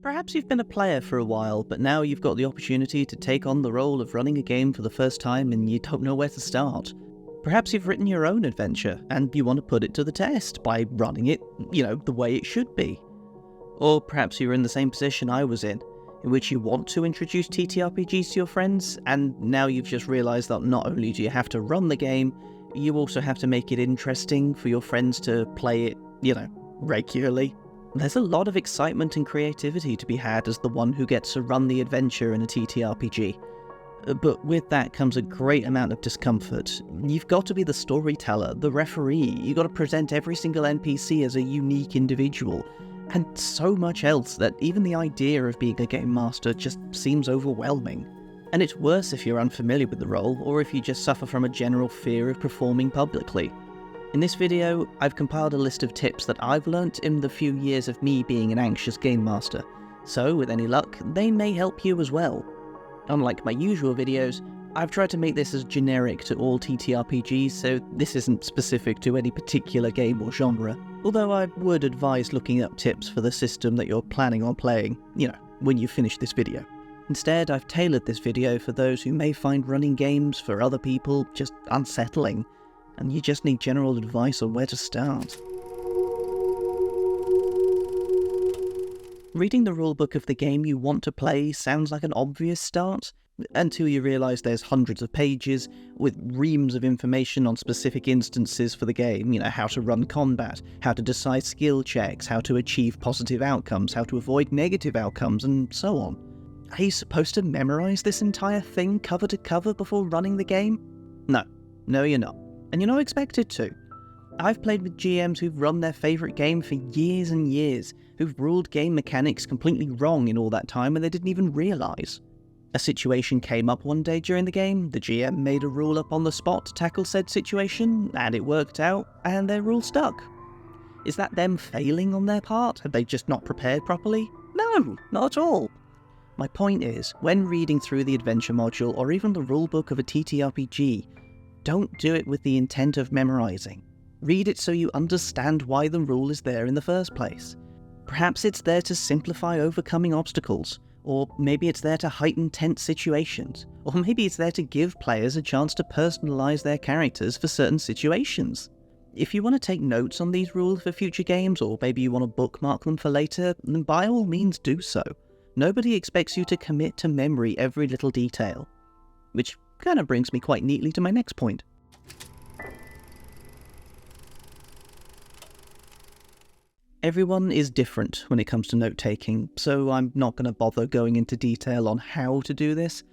Perhaps you've been a player for a while, but now you've got the opportunity to take on the role of running a game for the first time and you don't know where to start. Perhaps you've written your own adventure and you want to put it to the test by running it, the way it should be. Or perhaps you're in the same position I was in which you want to introduce TTRPGs to your friends, and now you've just realised that not only do you have to run the game, you also have to make it interesting for your friends to play it, regularly. There's a lot of excitement and creativity to be had as the one who gets to run the adventure in a TTRPG. But with that comes a great amount of discomfort. You've got to be the storyteller, the referee, you've got to present every single NPC as a unique individual, and so much else that even the idea of being a game master just seems overwhelming. And it's worse if you're unfamiliar with the role, or if you just suffer from a general fear of performing publicly. In this video, I've compiled a list of tips that I've learnt in the few years of me being an anxious game master, so with any luck, they may help you as well. Unlike my usual videos, I've tried to make this as generic to all TTRPGs, so this isn't specific to any particular game or genre, although I would advise looking up tips for the system that you're planning on playing, when you finish this video. Instead, I've tailored this video for those who may find running games for other people just unsettling, and you just need general advice on where to start. Reading the rulebook of the game you want to play sounds like an obvious start, until you realise there's hundreds of pages with reams of information on specific instances for the game, how to run combat, how to decide skill checks, how to achieve positive outcomes, how to avoid negative outcomes, and so on. Are you supposed to memorise this entire thing cover to cover before running the game? No, you're not. And you're not expected to. I've played with GMs who've run their favourite game for years and years, who've ruled game mechanics completely wrong in all that time and they didn't even realise. A situation came up one day during the game, the GM made a rule up on the spot to tackle said situation, and it worked out, and their rule stuck. Is that them failing on their part? Have they just not prepared properly? No, not at all. My point is, when reading through the adventure module or even the rulebook of a TTRPG, don't do it with the intent of memorising. Read it so you understand why the rule is there in the first place. Perhaps it's there to simplify overcoming obstacles, or maybe it's there to heighten tense situations, or maybe it's there to give players a chance to personalise their characters for certain situations. If you want to take notes on these rules for future games, or maybe you want to bookmark them for later, then by all means do so. Nobody expects you to commit to memory every little detail. Which kind of brings me quite neatly to my next point. Everyone is different when it comes to note-taking, so I'm not going to bother going into detail on how to do this.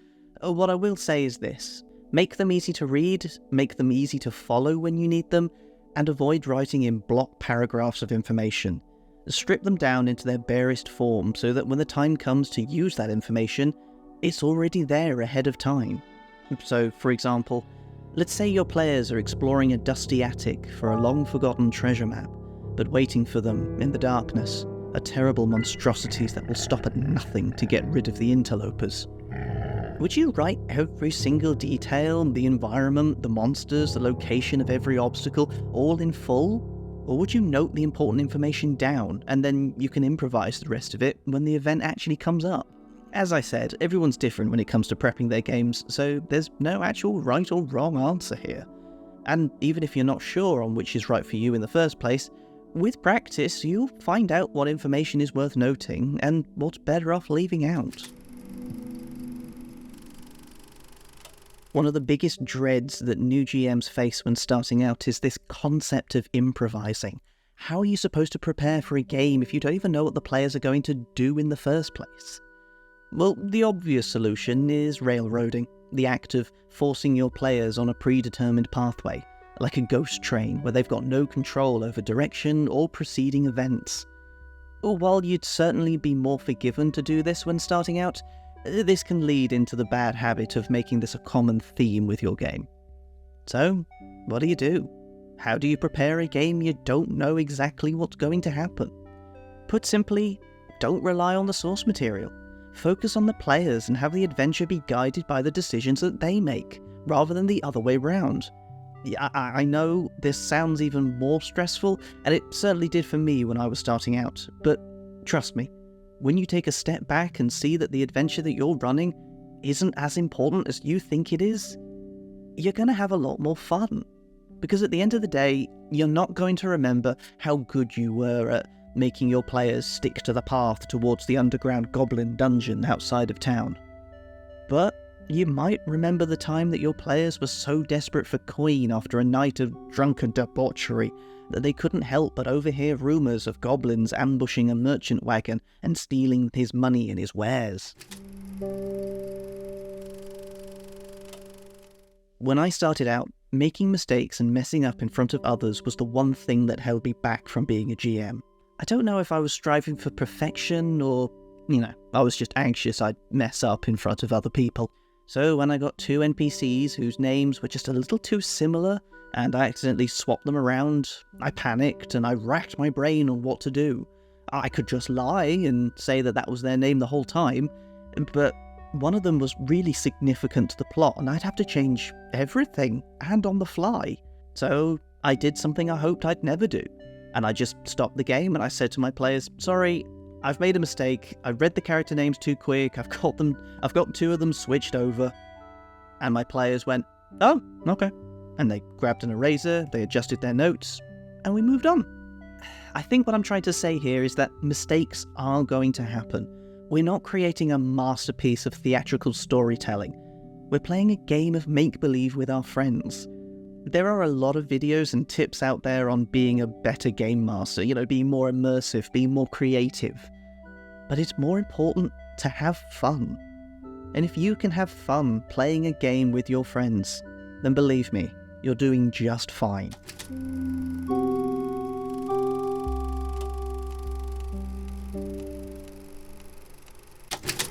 What I will say is this: make them easy to read, make them easy to follow when you need them, and avoid writing in block paragraphs of information. Strip them down into their barest form so that when the time comes to use that information, it's already there ahead of time. So, for example, let's say your players are exploring a dusty attic for a long-forgotten treasure map, but waiting for them in the darkness are terrible monstrosities that will stop at nothing to get rid of the interlopers. Would you write every single detail, the environment, the monsters, the location of every obstacle, all in full? Or would you note the important information down, and then you can improvise the rest of it when the event actually comes up? As I said, everyone's different when it comes to prepping their games, so there's no actual right or wrong answer here. And even if you're not sure on which is right for you in the first place, with practice you'll find out what information is worth noting and what's better off leaving out. One of the biggest dreads that new GMs face when starting out is this concept of improvising. How are you supposed to prepare for a game if you don't even know what the players are going to do in the first place? Well, the obvious solution is railroading, the act of forcing your players on a predetermined pathway, like a ghost train where they've got no control over direction or preceding events. While you'd certainly be more forgiven to do this when starting out, this can lead into the bad habit of making this a common theme with your game. So, what do? How do you prepare a game you don't know exactly what's going to happen? Put simply, don't rely on the source material. Focus on the players and have the adventure be guided by the decisions that they make, rather than the other way round. I know this sounds even more stressful, and it certainly did for me when I was starting out, but trust me, when you take a step back and see that the adventure that you're running isn't as important as you think it is, you're going to have a lot more fun. Because at the end of the day, you're not going to remember how good you were at making your players stick to the path towards the underground goblin dungeon outside of town. But you might remember the time that your players were so desperate for coin after a night of drunken debauchery that they couldn't help but overhear rumours of goblins ambushing a merchant wagon and stealing his money and his wares. When I started out, making mistakes and messing up in front of others was the one thing that held me back from being a GM. I don't know if I was striving for perfection or, I was just anxious I'd mess up in front of other people. So when I got 2 NPCs whose names were just a little too similar and I accidentally swapped them around, I panicked and I racked my brain on what to do. I could just lie and say that was their name the whole time, but one of them was really significant to the plot and I'd have to change everything and on the fly. So I did something I hoped I'd never do. And I just stopped the game and I said to my players, sorry, I've made a mistake. I read the character names too quick. I've got 2 of them switched over. And my players went, oh, okay. And they grabbed an eraser, they adjusted their notes, and we moved on. I think what I'm trying to say here is that mistakes are going to happen. We're not creating a masterpiece of theatrical storytelling. We're playing a game of make-believe with our friends. There are a lot of videos and tips out there on being a better game master, being more immersive, being more creative. But it's more important to have fun. And if you can have fun playing a game with your friends, then believe me, you're doing just fine.